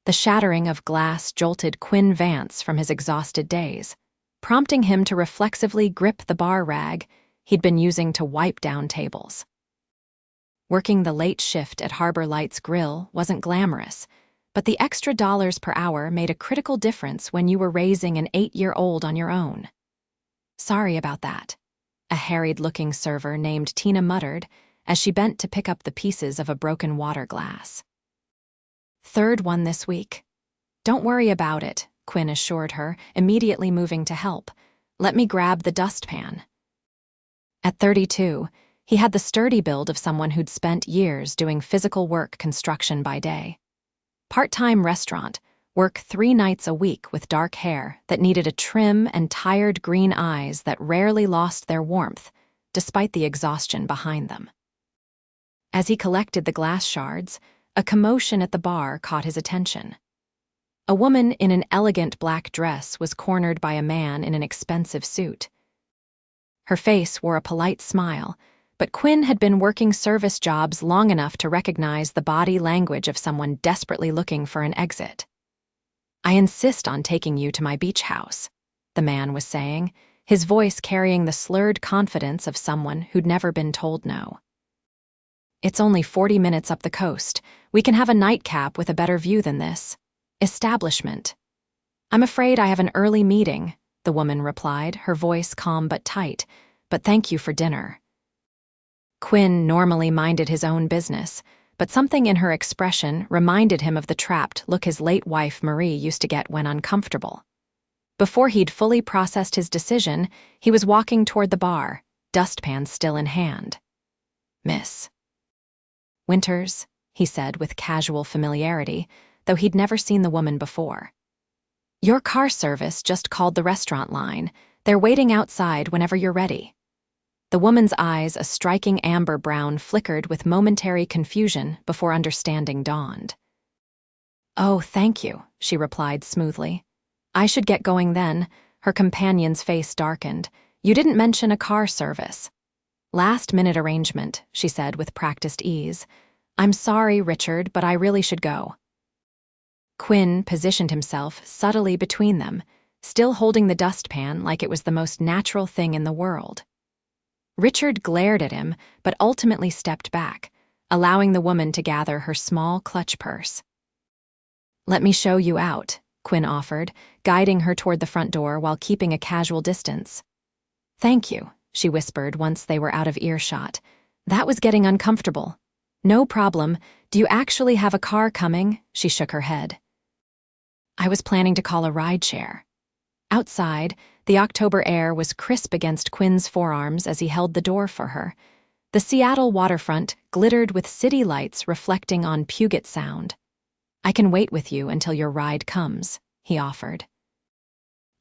The shattering of glass jolted Quinn Vance from his exhausted days, prompting him to reflexively grip the bar rag he'd been using to wipe down tables. Working the late shift at Harbor Lights Grill wasn't glamorous, but the extra dollars per hour made a critical difference when you were raising an 8-year-old on your own. "Sorry about that," a harried-looking server named Tina muttered as she bent to pick up the pieces of a broken water glass. "Third one this week." "Don't worry about it," Quinn assured her, immediately moving to help. "Let me grab the dustpan." At 32, he had the sturdy build of someone who'd spent years doing physical work construction by day. Part-time restaurant, work 3 nights a week with dark hair that needed a trim and tired green eyes that rarely lost their warmth, despite the exhaustion behind them. As he collected the glass shards, a commotion at the bar caught his attention. A woman in an elegant black dress was cornered by a man in an expensive suit. Her face wore a polite smile, but Quinn had been working service jobs long enough to recognize the body language of someone desperately looking for an exit. "I insist on taking you to my beach house," the man was saying, his voice carrying the slurred confidence of someone who'd never been told no. "It's only 40 minutes up the coast. We can have a nightcap with a better view than this. Establishment." "I'm afraid I have an early meeting," the woman replied, her voice calm but tight, "but thank you for dinner." Quinn normally minded his own business, but something in her expression reminded him of the trapped look his late wife Marie used to get when uncomfortable. Before he'd fully processed his decision, he was walking toward the bar, dustpan still in hand. "Miss Winters," he said with casual familiarity, though he'd never seen the woman before. "Your car service just called the restaurant line. They're waiting outside whenever you're ready." The woman's eyes, a striking amber brown, flickered with momentary confusion before understanding dawned. "Oh, thank you," she replied smoothly. "I should get going then." Her companion's face darkened. "You didn't mention a car service." "Last-minute arrangement," she said with practiced ease. "I'm sorry, Richard, but I really should go." Quinn positioned himself subtly between them, still holding the dustpan like it was the most natural thing in the world. Richard glared at him, but ultimately stepped back, allowing the woman to gather her small clutch purse. "Let me show you out," Quinn offered, guiding her toward the front door while keeping a casual distance. "Thank you," she whispered once they were out of earshot. That was getting uncomfortable. "No problem. Do you actually have a car coming?" She shook her head. "I was planning to call a rideshare." Outside, the October air was crisp against Quinn's forearms as he held the door for her. The Seattle waterfront glittered with city lights reflecting on Puget Sound. "I can wait with you until your ride comes," he offered.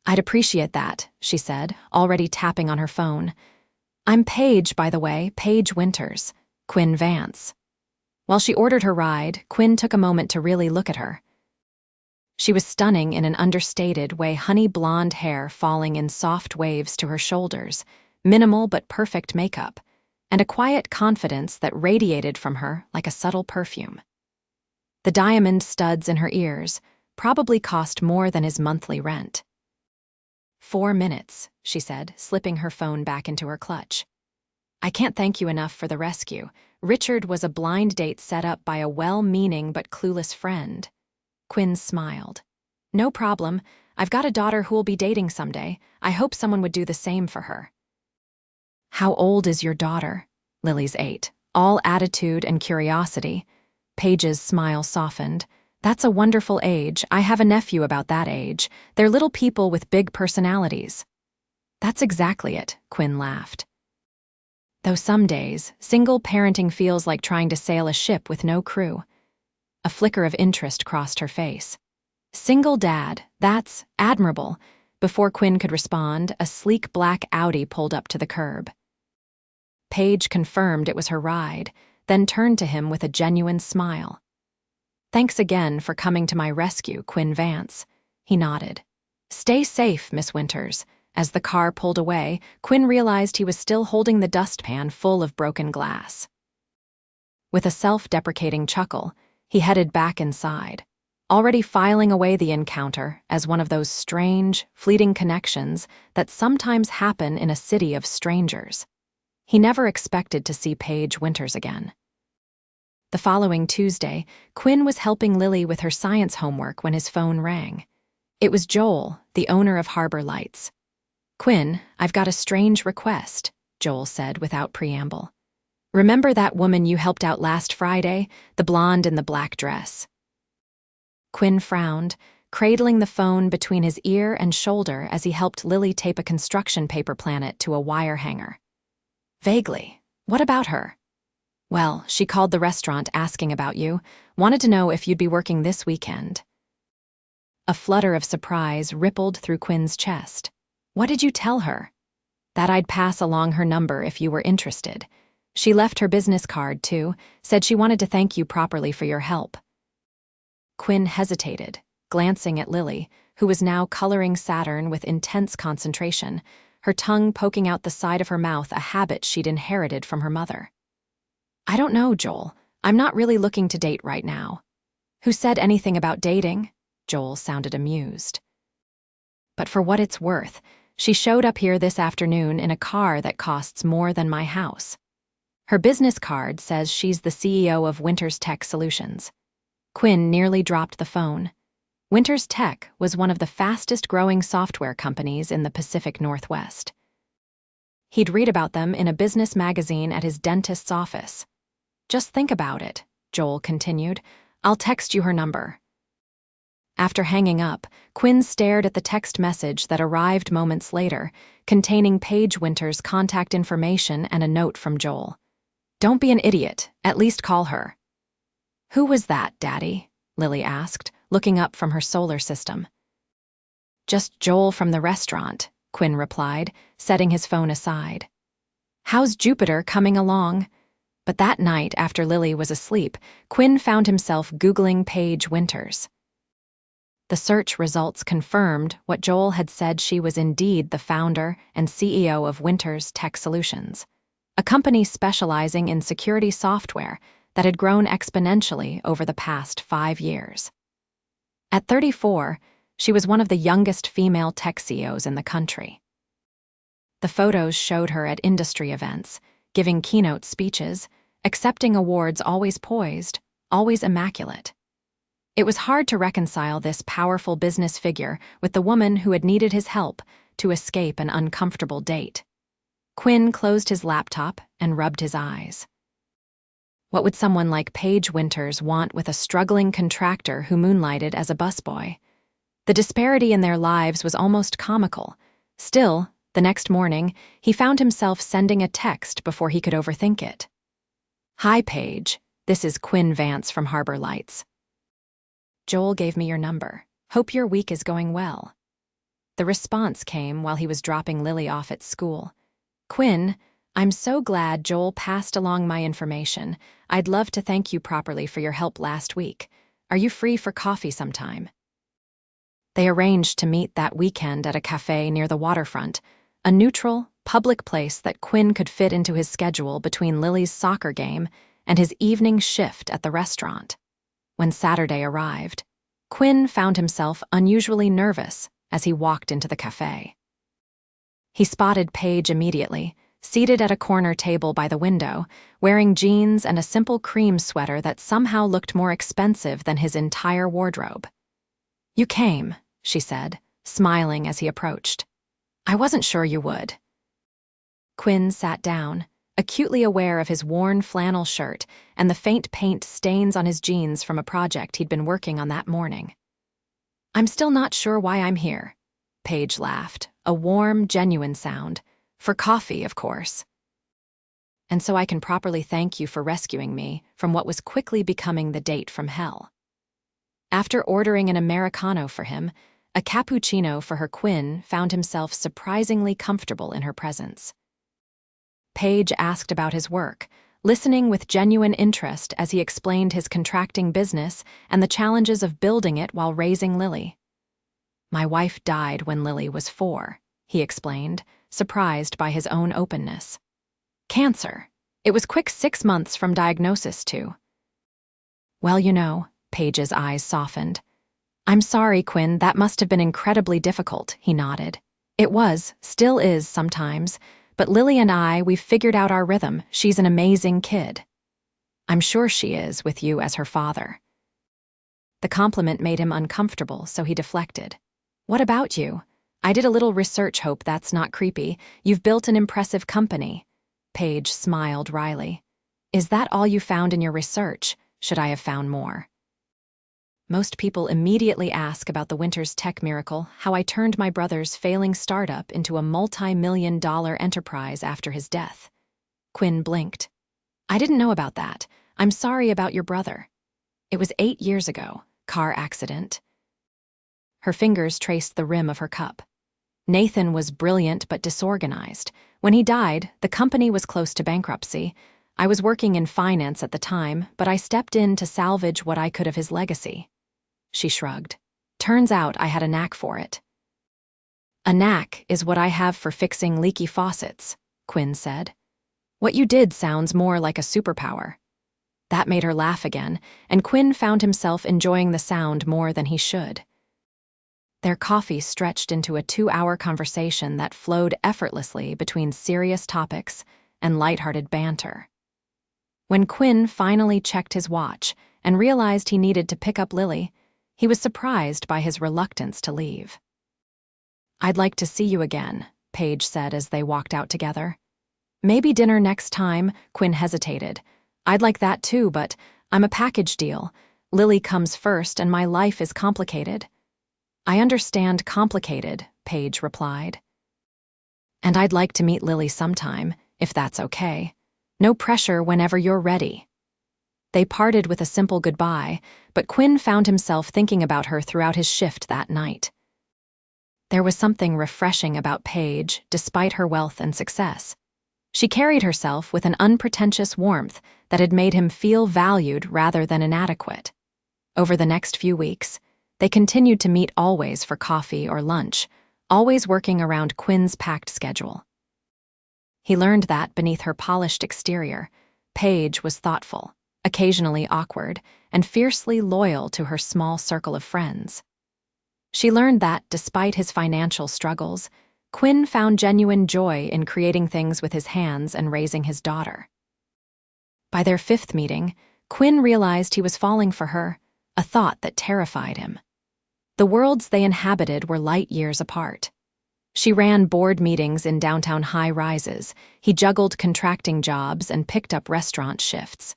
"I'd appreciate that," she said, already tapping on her phone. "I'm Paige, by the way, Paige Winters, Quinn Vance." While she ordered her ride, Quinn took a moment to really look at her. She was stunning in an understated way, honey blonde hair falling in soft waves to her shoulders, minimal but perfect makeup, and a quiet confidence that radiated from her like a subtle perfume. The diamond studs in her ears probably cost more than his monthly rent. 4 minutes, she said, slipping her phone back into her clutch. "I can't thank you enough for the rescue. Richard was a blind date set up by a well-meaning but clueless friend." Quinn smiled. "No problem. I've got a daughter who'll be dating someday. I hope someone would do the same for her." "How old is your daughter?" Lily's 8, all attitude and curiosity. Paige's smile softened. "That's a wonderful age. I have a nephew about that age. They're little people with big personalities." "That's exactly it," Quinn laughed. "Though some days, single parenting feels like trying to sail a ship with no crew." A flicker of interest crossed her face. "Single dad, that's admirable." Before Quinn could respond, a sleek black Audi pulled up to the curb. Paige confirmed it was her ride, then turned to him with a genuine smile. "Thanks again for coming to my rescue, Quinn Vance." He nodded. "Stay safe, Miss Winters." As the car pulled away, Quinn realized he was still holding the dustpan full of broken glass. With a self-deprecating chuckle, he headed back inside, already filing away the encounter as one of those strange, fleeting connections that sometimes happen in a city of strangers. He never expected to see Paige Winters again. The following Tuesday, Quinn was helping Lily with her science homework when his phone rang. It was Joel, the owner of Harbor Lights. "Quinn, I've got a strange request," Joel said without preamble. "Remember that woman you helped out last Friday, the blonde in the black dress?" Quinn frowned, cradling the phone between his ear and shoulder as he helped Lily tape a construction paper planet to a wire hanger. "Vaguely. What about her?" "Well, she called the restaurant asking about you, wanted to know if you'd be working this weekend." A flutter of surprise rippled through Quinn's chest. "What did you tell her?" "That I'd pass along her number if you were interested. She left her business card, too, said she wanted to thank you properly for your help." Quinn hesitated, glancing at Lily, who was now coloring Saturn with intense concentration, her tongue poking out the side of her mouth, a habit she'd inherited from her mother. "I don't know, Joel. I'm not really looking to date right now." "Who said anything about dating?" Joel sounded amused. "But for what it's worth, she showed up here this afternoon in a car that costs more than my house. Her business card says she's the CEO of Winters Tech Solutions." Quinn nearly dropped the phone. Winters Tech was one of the fastest-growing software companies in the Pacific Northwest. He'd read about them in a business magazine at his dentist's office. "Just think about it," Joel continued. "I'll text you her number." After hanging up, Quinn stared at the text message that arrived moments later, containing Paige Winters' contact information and a note from Joel. "Don't be an idiot. At least call her." "Who was that, Daddy?" Lily asked, looking up from her solar system. "Just Joel from the restaurant," Quinn replied, setting his phone aside. "How's Jupiter coming along?" But that night, after Lily was asleep, Quinn found himself Googling Paige Winters. The search results confirmed what Joel had said: she was indeed the founder and CEO of Winters Tech Solutions, a company specializing in security software that had grown exponentially over the past 5 years. At 34, she was one of the youngest female tech CEOs in the country. The photos showed her at industry events, giving keynote speeches, accepting awards, always poised, always immaculate. It was hard to reconcile this powerful business figure with the woman who had needed his help to escape an uncomfortable date. Quinn closed his laptop and rubbed his eyes. What would someone like Paige Winters want with a struggling contractor who moonlighted as a busboy? The disparity in their lives was almost comical. Still, the next morning, he found himself sending a text before he could overthink it. "Hi, Paige. This is Quinn Vance from Harbor Lights. Joel gave me your number. Hope your week is going well." The response came while he was dropping Lily off at school. "Quinn, I'm so glad Joel passed along my information. I'd love to thank you properly for your help last week. Are you free for coffee sometime?" They arranged to meet that weekend at a cafe near the waterfront, a neutral, public place that Quinn could fit into his schedule between Lily's soccer game and his evening shift at the restaurant. When Saturday arrived, Quinn found himself unusually nervous as he walked into the cafe. He spotted Paige immediately, seated at a corner table by the window, wearing jeans and a simple cream sweater that somehow looked more expensive than his entire wardrobe. "You came," she said, smiling as he approached. "I wasn't sure you would." Quinn sat down, acutely aware of his worn flannel shirt and the faint paint stains on his jeans from a project he'd been working on that morning. "I'm still not sure why I'm here," Paige laughed, a warm, genuine sound. "For coffee, of course. And so I can properly thank you for rescuing me from what was quickly becoming the date from hell." After ordering an Americano for him, a cappuccino for her, Quinn found himself surprisingly comfortable in her presence. Paige asked about his work, listening with genuine interest as he explained his contracting business and the challenges of building it while raising Lily. "My wife died when Lily was 4, he explained, surprised by his own openness. "Cancer. It was quick 6 months from diagnosis to—" "Well, you know," Paige's eyes softened, I'm sorry, Quinn, that must have been incredibly difficult, he nodded. It was, still is sometimes, but Lily and we've figured out our rhythm. She's an amazing kid. I'm sure she is, with you as her father. The compliment made him uncomfortable, so he deflected. What about you? I did a little research, hope that's not creepy. You've built an impressive company. Paige smiled wryly. Is that all you found in your research? Should I have found more? Most people immediately ask about the Winters tech miracle, how I turned my brother's failing startup into a multi-million-dollar enterprise after his death. Quinn blinked. I didn't know about that. I'm sorry about your brother. It was 8 years ago. Car accident. Her fingers traced the rim of her cup. Nathan was brilliant but disorganized. When he died, the company was close to bankruptcy. I was working in finance at the time, but I stepped in to salvage what I could of his legacy. She shrugged. Turns out I had a knack for it. A knack is what I have for fixing leaky faucets, Quinn said. What you did sounds more like a superpower. That made her laugh again, and Quinn found himself enjoying the sound more than he should. Their coffee stretched into a 2-hour conversation that flowed effortlessly between serious topics and lighthearted banter. When Quinn finally checked his watch and realized he needed to pick up Lily, he was surprised by his reluctance to leave. I'd like to see you again, Paige said as they walked out together. Maybe dinner next time, Quinn hesitated. I'd like that too, but I'm a package deal. Lily comes first and my life is complicated. I understand complicated, Paige replied. And I'd like to meet Lily sometime, if that's okay. No pressure whenever you're ready. They parted with a simple goodbye, but Quinn found himself thinking about her throughout his shift that night. There was something refreshing about Paige, despite her wealth and success. She carried herself with an unpretentious warmth that had made him feel valued rather than inadequate. Over the next few weeks, they continued to meet always for coffee or lunch, always working around Quinn's packed schedule. He learned that beneath her polished exterior, Paige was thoughtful, occasionally awkward, and fiercely loyal to her small circle of friends. She learned that, despite his financial struggles, Quinn found genuine joy in creating things with his hands and raising his daughter. By their 5th meeting, Quinn realized he was falling for her, a thought that terrified him. The worlds they inhabited were light years apart. She ran board meetings in downtown high-rises, he juggled contracting jobs and picked up restaurant shifts.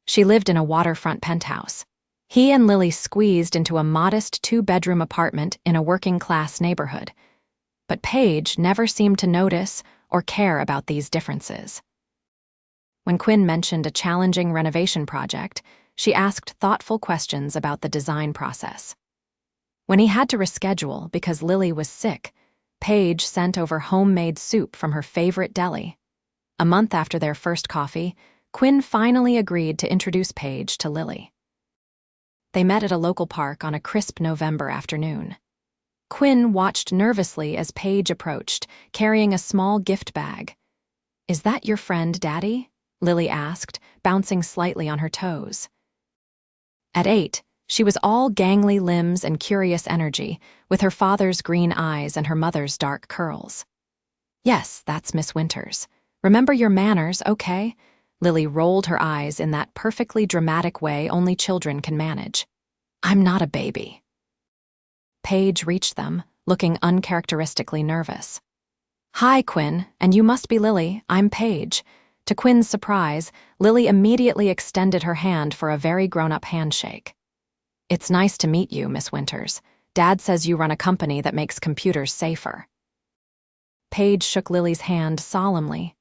She lived in a waterfront penthouse. He and Lily squeezed into a modest 2-bedroom apartment in a working-class neighborhood. But Paige never seemed to notice or care about these differences. When Quinn mentioned a challenging renovation project, she asked thoughtful questions about the design process. When he had to reschedule because Lily was sick, Paige sent over homemade soup from her favorite deli. A month after their first coffee, Quinn finally agreed to introduce Paige to Lily. They met at a local park on a crisp November afternoon. Quinn watched nervously as Paige approached, carrying a small gift bag. Is that your friend, Daddy? Lily asked, bouncing slightly on her toes. At 8, she was all gangly limbs and curious energy, with her father's green eyes and her mother's dark curls. Yes, that's Miss Winters. Remember your manners, okay? Lily rolled her eyes in that perfectly dramatic way only children can manage. I'm not a baby. Paige reached them, looking uncharacteristically nervous. Hi, Quinn, and you must be Lily. I'm Paige. To Quinn's surprise, Lily immediately extended her hand for a very grown-up handshake. It's nice to meet you, Miss Winters. Dad says you run a company that makes computers safer. Paige shook Lily's hand solemnly.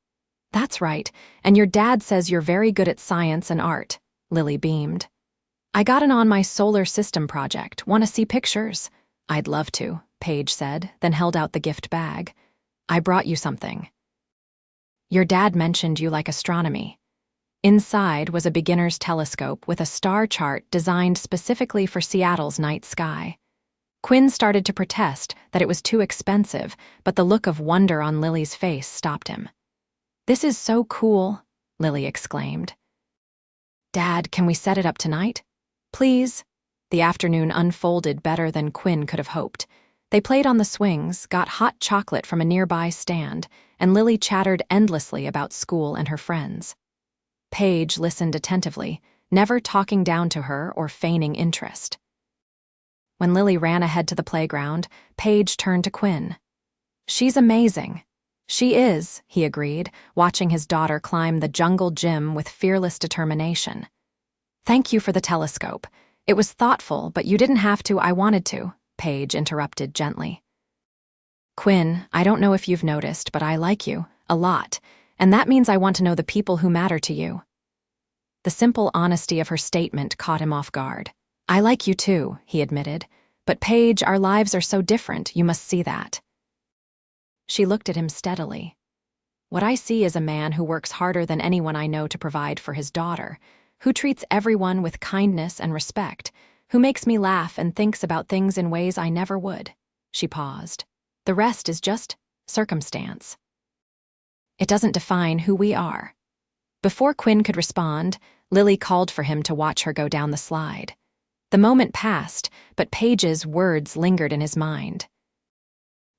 That's right, and your dad says you're very good at science and art, Lily beamed. I got in on my solar system project. Want to see pictures? I'd love to, Paige said, then held out the gift bag. I brought you something. Your dad mentioned you like astronomy. Inside was a beginner's telescope with a star chart designed specifically for Seattle's night sky. Quinn started to protest that it was too expensive, but the look of wonder on Lily's face stopped him. This is so cool, Lily exclaimed. Dad, can we set it up tonight? Please? The afternoon unfolded better than Quinn could have hoped. They played on the swings, got hot chocolate from a nearby stand, and Lily chattered endlessly about school and her friends. Paige listened attentively, never talking down to her or feigning interest. When Lily ran ahead to the playground, Paige turned to Quinn. "She's amazing." "She is," he agreed, watching his daughter climb the jungle gym with fearless determination. "Thank you for the telescope. It was thoughtful, but you didn't have to, I wanted to," Paige interrupted gently. "Quinn, I don't know if you've noticed, but I like you, a lot, and that means I want to know the people who matter to you." The simple honesty of her statement caught him off guard. "I like you too," he admitted, "but Paige, our lives are so different, you must see that." She looked at him steadily. "What I see is a man who works harder than anyone I know to provide for his daughter, who treats everyone with kindness and respect, who makes me laugh and thinks about things in ways I never would." She paused. "The rest is just circumstance. It doesn't define who we are." Before Quinn could respond, Lily called for him to watch her go down the slide. The moment passed, but Paige's words lingered in his mind.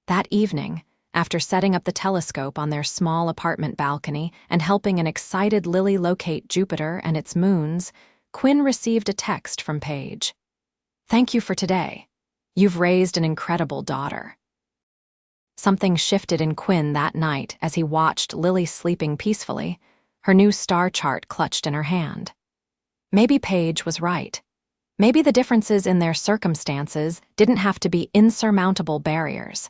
That evening, after setting up the telescope on their small apartment balcony and helping an excited Lily locate Jupiter and its moons, Quinn received a text from Paige. "Thank you for today. You've raised an incredible daughter." Something shifted in Quinn that night as he watched Lily sleeping peacefully, her new star chart clutched in her hand. Maybe Paige was right. Maybe the differences in their circumstances didn't have to be insurmountable barriers.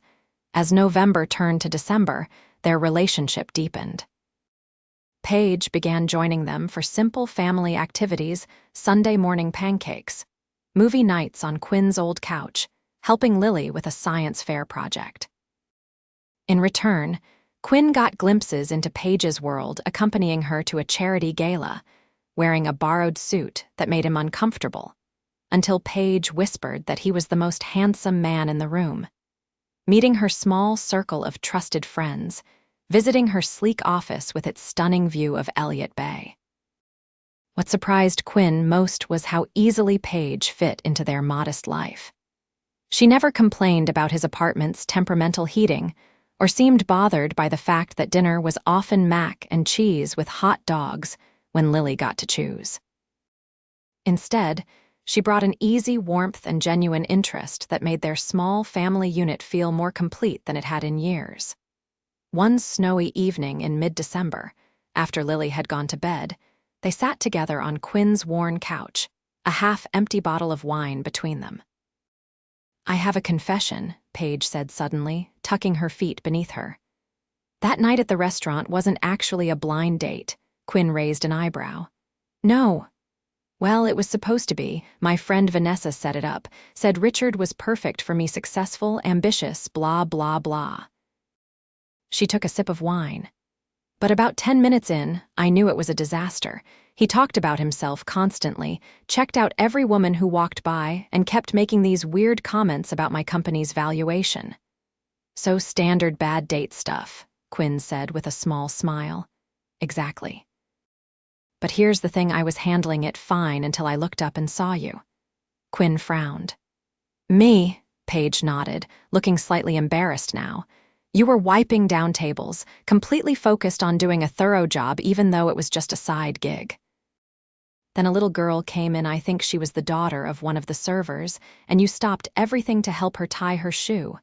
As November turned to December, their relationship deepened. Paige began joining them for simple family activities, Sunday morning pancakes, movie nights on Quinn's old couch, helping Lily with a science fair project. In return, Quinn got glimpses into Paige's world, accompanying her to a charity gala, wearing a borrowed suit that made him uncomfortable, until Paige whispered that he was the most handsome man in the room. Meeting her small circle of trusted friends, visiting her sleek office with its stunning view of Elliott Bay. What surprised Quinn most was how easily Paige fit into their modest life. She never complained about his apartment's temperamental heating, or seemed bothered by the fact that dinner was often mac and cheese with hot dogs when Lily got to choose. Instead, she brought an easy warmth and genuine interest that made their small family unit feel more complete than it had in years. One snowy evening in mid-December, after Lily had gone to bed, they sat together on Quinn's worn couch, a half-empty bottle of wine between them. "I have a confession," Paige said suddenly, tucking her feet beneath her. "That night at the restaurant wasn't actually a blind date," Quinn raised an eyebrow. "No. Well, it was supposed to be. My friend Vanessa set it up, said Richard was perfect for me, successful, ambitious, blah, blah, blah." She took a sip of wine. "But about 10 minutes in, I knew it was a disaster. He talked about himself constantly, checked out every woman who walked by, and kept making these weird comments about my company's valuation." "So standard bad date stuff," Quinn said with a small smile. "Exactly. But here's the thing, I was handling it fine until I looked up and saw you." Quinn frowned. "Me?" Paige nodded, looking slightly embarrassed now. "You were wiping down tables, completely focused on doing a thorough job even though it was just a side gig. Then a little girl came in, I think she was the daughter of one of the servers, and you stopped everything to help her tie her shoe.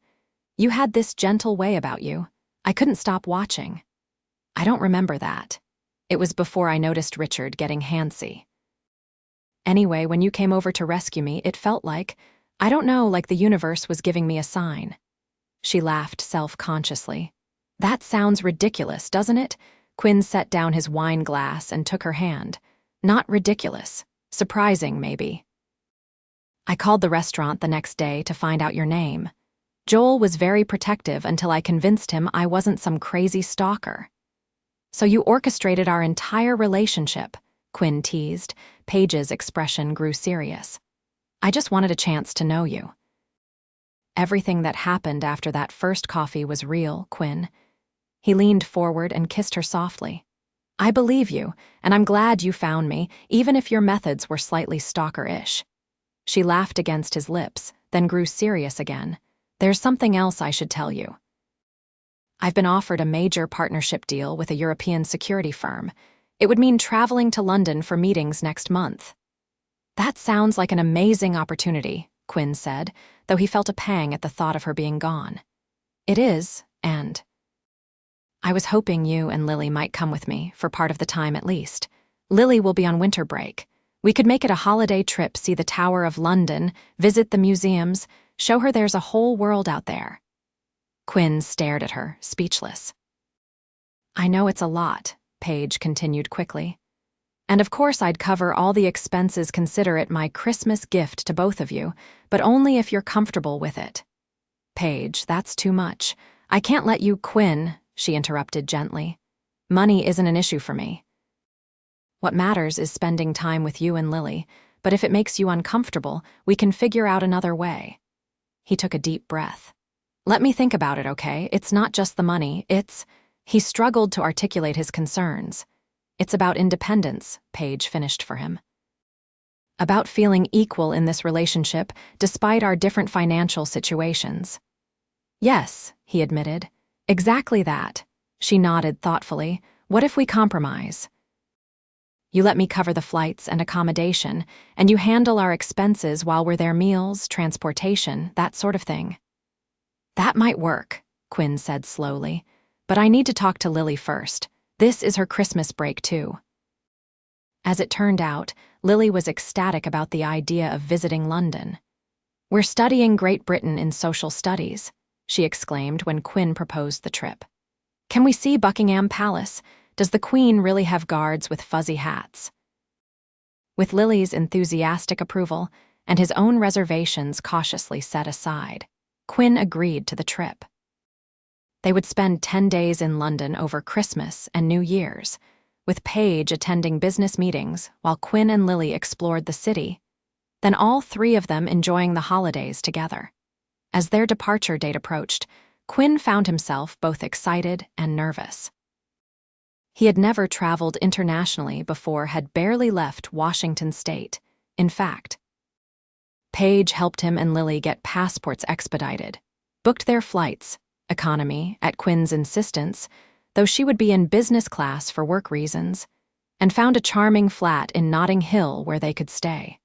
You had this gentle way about you. I couldn't stop watching." "I don't remember that. It was before I noticed Richard getting handsy. Anyway, when you came over to rescue me, it felt like, I don't know, like the universe was giving me a sign." She laughed self-consciously. "That sounds ridiculous, doesn't it?" Quinn set down his wine glass and took her hand. "Not ridiculous. Surprising, maybe. I called the restaurant the next day to find out your name. Joel was very protective until I convinced him I wasn't some crazy stalker." "So you orchestrated our entire relationship," Quinn teased. Paige's expression grew serious. "I just wanted a chance to know you." "Everything that happened after that first coffee was real, Quinn." He leaned forward and kissed her softly. "I believe you, and I'm glad you found me, even if your methods were slightly stalker-ish." She laughed against his lips, then grew serious again. There's something else I should tell you. I've been offered a major partnership deal with a European security firm. It would mean traveling to London for meetings next month. That sounds like an amazing opportunity, Quinn said, though he felt a pang at the thought of her being gone. It is, and I was hoping you and Lily might come with me, for part of the time at least. Lily will be on winter break. We could make it a holiday trip, see the Tower of London, visit the museums, show her there's a whole world out there. Quinn stared at her, speechless. I know it's a lot, Paige continued quickly. And of course I'd cover all the expenses, consider it my Christmas gift to both of you, but only if you're comfortable with it. Paige, that's too much. I can't let you, Quinn, she interrupted gently. Money isn't an issue for me. What matters is spending time with you and Lily, but if it makes you uncomfortable, we can figure out another way. He took a deep breath. Let me think about it, okay? It's not just the money, He struggled to articulate his concerns. It's about independence, Paige finished for him. About feeling equal in this relationship, despite our different financial situations. Yes, he admitted. Exactly that. She nodded thoughtfully. What if we compromise? You let me cover the flights and accommodation, and you handle our expenses while we're there, meals, transportation, that sort of thing. That might work, Quinn said slowly, but I need to talk to Lily first. This is her Christmas break, too. As it turned out, Lily was ecstatic about the idea of visiting London. We're studying Great Britain in social studies, she exclaimed when Quinn proposed the trip. Can we see Buckingham Palace? Does the Queen really have guards with fuzzy hats? With Lily's enthusiastic approval and his own reservations cautiously set aside, Quinn agreed to the trip. They would spend 10 days in London over Christmas and New Year's, with Paige attending business meetings while Quinn and Lily explored the city, then all three of them enjoying the holidays together. As their departure date approached, Quinn found himself both excited and nervous. He had never traveled internationally before, had barely left Washington state. In fact, Paige helped him and Lily get passports expedited, booked their flights, economy, at Quinn's insistence, though she would be in business class for work reasons, and found a charming flat in Notting Hill where they could stay.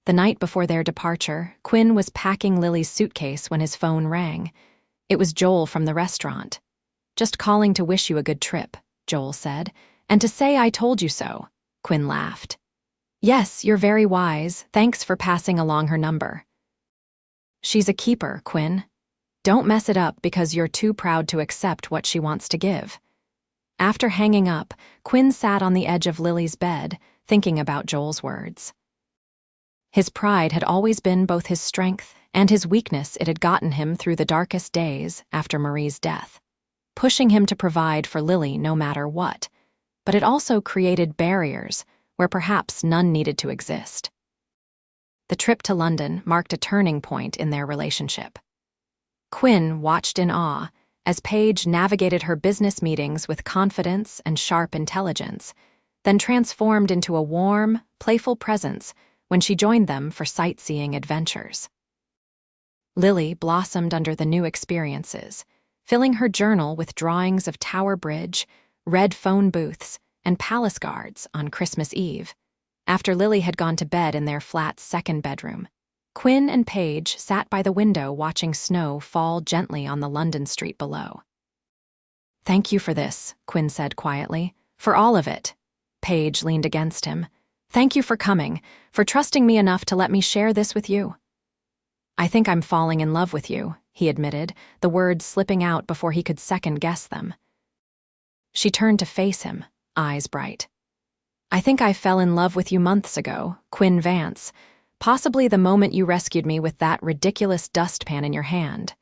The night before their departure, Quinn was packing Lily's suitcase when his phone rang. It was Joel from the restaurant. Just calling to wish you a good trip, Joel said, and to say I told you so, Quinn laughed. Yes, you're very wise. Thanks for passing along her number. She's a keeper, Quinn. Don't mess it up because you're too proud to accept what she wants to give. After hanging up, Quinn sat on the edge of Lily's bed, thinking about Joel's words. His pride had always been both his strength and his weakness. It had gotten him through the darkest days after Marie's death, pushing him to provide for Lily no matter what, but it also created barriers where perhaps none needed to exist. The trip to London marked a turning point in their relationship. Quinn watched in awe as Paige navigated her business meetings with confidence and sharp intelligence, then transformed into a warm, playful presence when she joined them for sightseeing adventures. Lily blossomed under the new experiences, filling her journal with drawings of Tower Bridge, red phone booths, and palace guards on Christmas Eve. After Lily had gone to bed in their flat's second bedroom, Quinn and Paige sat by the window watching snow fall gently on the London street below. Thank you for this, Quinn said quietly. For all of it. Paige leaned against him. Thank you for coming, for trusting me enough to let me share this with you. I think I'm falling in love with you, he admitted, the words slipping out before he could second-guess them. She turned to face him, eyes bright. I think I fell in love with you months ago, Quinn Vance, possibly the moment you rescued me with that ridiculous dustpan in your hand.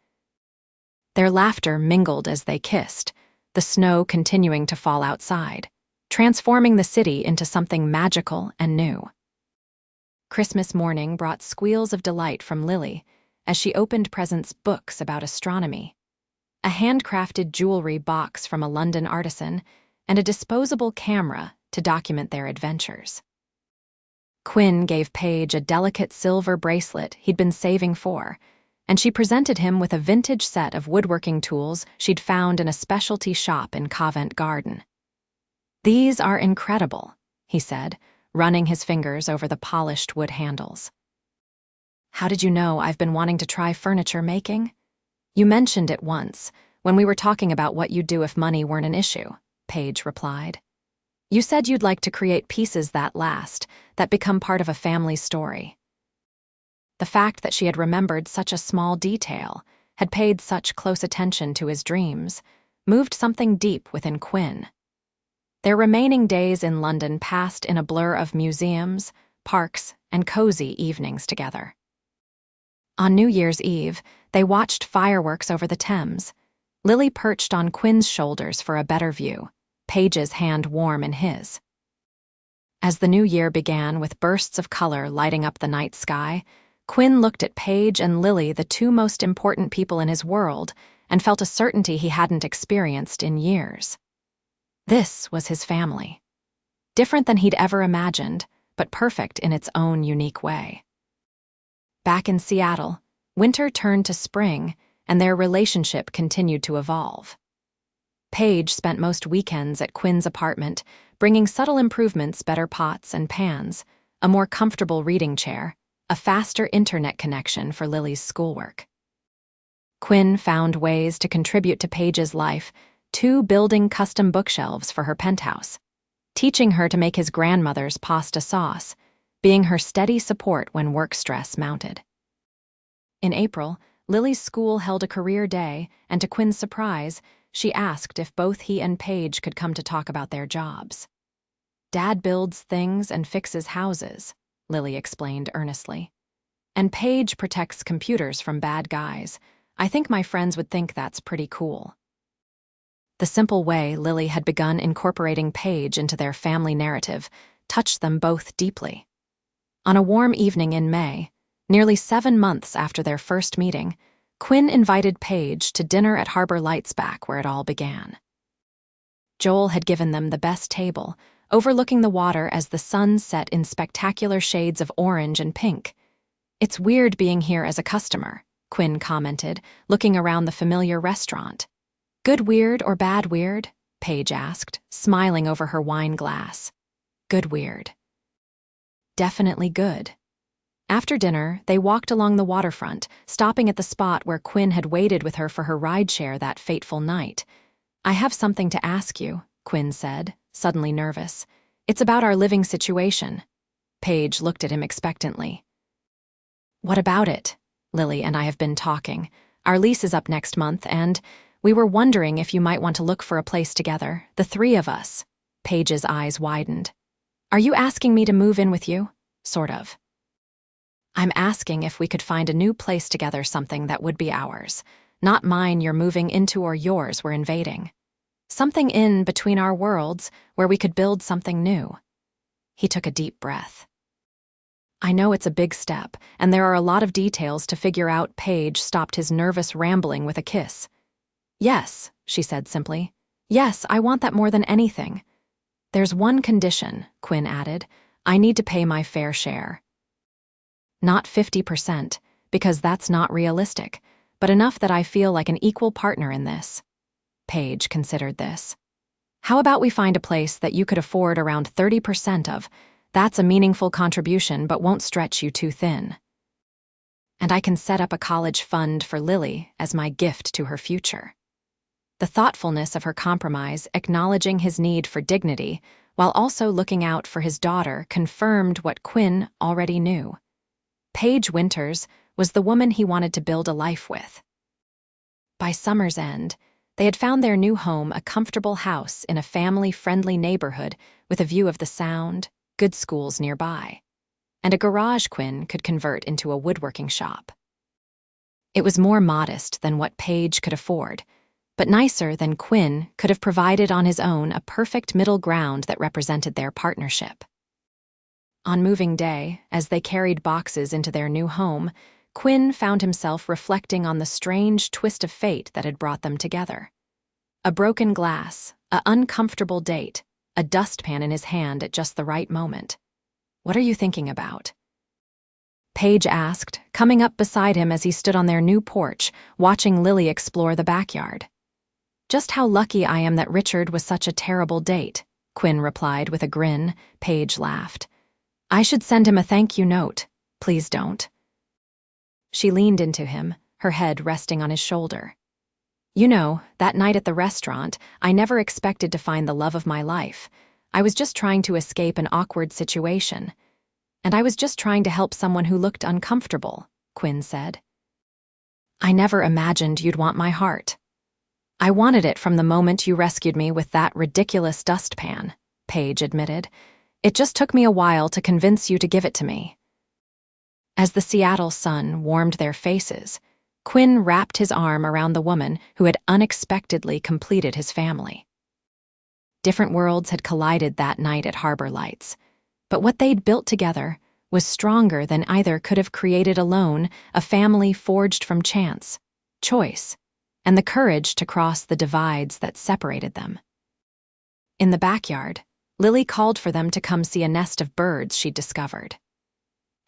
Their laughter mingled as they kissed, the snow continuing to fall outside, transforming the city into something magical and new. Christmas morning brought squeals of delight from Lily as she opened presents, books about astronomy, a handcrafted jewelry box from a London artisan, and a disposable camera to document their adventures. Quinn gave Paige a delicate silver bracelet he'd been saving for, and she presented him with a vintage set of woodworking tools she'd found in a specialty shop in Covent Garden. "These are incredible," he said, running his fingers over the polished wood handles. "How did you know I've been wanting to try furniture making?" "You mentioned it once, when we were talking about what you'd do if money weren't an issue," Paige replied. "You said you'd like to create pieces that last, that become part of a family's story." The fact that she had remembered such a small detail, had paid such close attention to his dreams, moved something deep within Quinn. Their remaining days in London passed in a blur of museums, parks, and cozy evenings together. On New Year's Eve, they watched fireworks over the Thames, Lily perched on Quinn's shoulders for a better view, Paige's hand warm in his. As the new year began with bursts of color lighting up the night sky, Quinn looked at Paige and Lily, the two most important people in his world, and felt a certainty he hadn't experienced in years. This was his family. Different than he'd ever imagined, but perfect in its own unique way. Back in Seattle, winter turned to spring, and their relationship continued to evolve. Paige spent most weekends at Quinn's apartment, bringing subtle improvements: better pots and pans, a more comfortable reading chair, a faster internet connection for Lily's schoolwork. Quinn found ways to contribute to Paige's life, too, building custom bookshelves for her penthouse, teaching her to make his grandmother's pasta sauce, being her steady support when work stress mounted. In April, Lily's school held a career day, and to Quinn's surprise, she asked if both he and Paige could come to talk about their jobs. "Dad builds things and fixes houses," Lily explained earnestly. "And Paige protects computers from bad guys. I think my friends would think that's pretty cool." The simple way Lily had begun incorporating Paige into their family narrative touched them both deeply. On a warm evening in May, nearly 7 months after their first meeting, Quinn invited Paige to dinner at Harbor Lights, back where it all began. Joel had given them the best table, overlooking the water as the sun set in spectacular shades of orange and pink. "It's weird being here as a customer," Quinn commented, looking around the familiar restaurant. "Good weird or bad weird?" Paige asked, smiling over her wine glass. "Good weird." "Definitely good." After dinner, they walked along the waterfront, stopping at the spot where Quinn had waited with her for her rideshare that fateful night. "I have something to ask you," Quinn said, suddenly nervous. "It's about our living situation." Paige looked at him expectantly. "What about it?" "Lily and I have been talking. Our lease is up next month, and we were wondering if you might want to look for a place together, the three of us." Paige's eyes widened. "Are you asking me to move in with you?" "Sort of." "I'm asking if we could find a new place together, something that would be ours. Not mine you're moving into or yours we're invading. Something in between our worlds where we could build something new." He took a deep breath. "I know it's a big step, and there are a lot of details to figure out." Paige stopped his nervous rambling with a kiss. "Yes," she said simply. "Yes, I want that more than anything." "There's one condition," Quinn added. "I need to pay my fair share. Not 50%, because that's not realistic, but enough that I feel like an equal partner in this." Paige considered this. "How about we find a place that you could afford around 30% of? That's a meaningful contribution but won't stretch you too thin. And I can set up a college fund for Lily as my gift to her future." The thoughtfulness of her compromise, acknowledging his need for dignity, while also looking out for his daughter, confirmed what Quinn already knew. Paige Winters was the woman he wanted to build a life with. By summer's end, they had found their new home, a comfortable house in a family-friendly neighborhood with a view of the Sound, good schools nearby, and a garage Quinn could convert into a woodworking shop. It was more modest than what Paige could afford, but nicer than Quinn could have provided on his own, a perfect middle ground that represented their partnership. On moving day, as they carried boxes into their new home, Quinn found himself reflecting on the strange twist of fate that had brought them together. A broken glass, an uncomfortable date, a dustpan in his hand at just the right moment. What are you thinking about?" Paige asked, coming up beside him as he stood on their new porch, watching Lily explore the backyard. "Just how lucky I am that Richard was such a terrible date," Quinn replied with a grin. Paige laughed. "I should send him a thank you note. Please don't." She leaned into him, her head resting on his shoulder. "You know, that night at the restaurant, I never expected to find the love of my life. I was just trying to escape an awkward situation. And I was just trying to help someone who looked uncomfortable," Quinn said. "I never imagined you'd want my heart." "I wanted it from the moment you rescued me with that ridiculous dustpan," Paige admitted. "It just took me a while to convince you to give it to me." As the Seattle sun warmed their faces, Quinn wrapped his arm around the woman who had unexpectedly completed his family. Different worlds had collided that night at Harbor Lights, but what they'd built together was stronger than either could have created alone, a family forged from chance, choice, and the courage to cross the divides that separated them. In the backyard, Lily called for them to come see a nest of birds she'd discovered.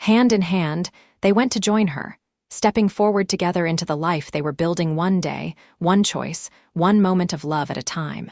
Hand in hand, they went to join her, stepping forward together into the life they were building one day, one choice, one moment of love at a time.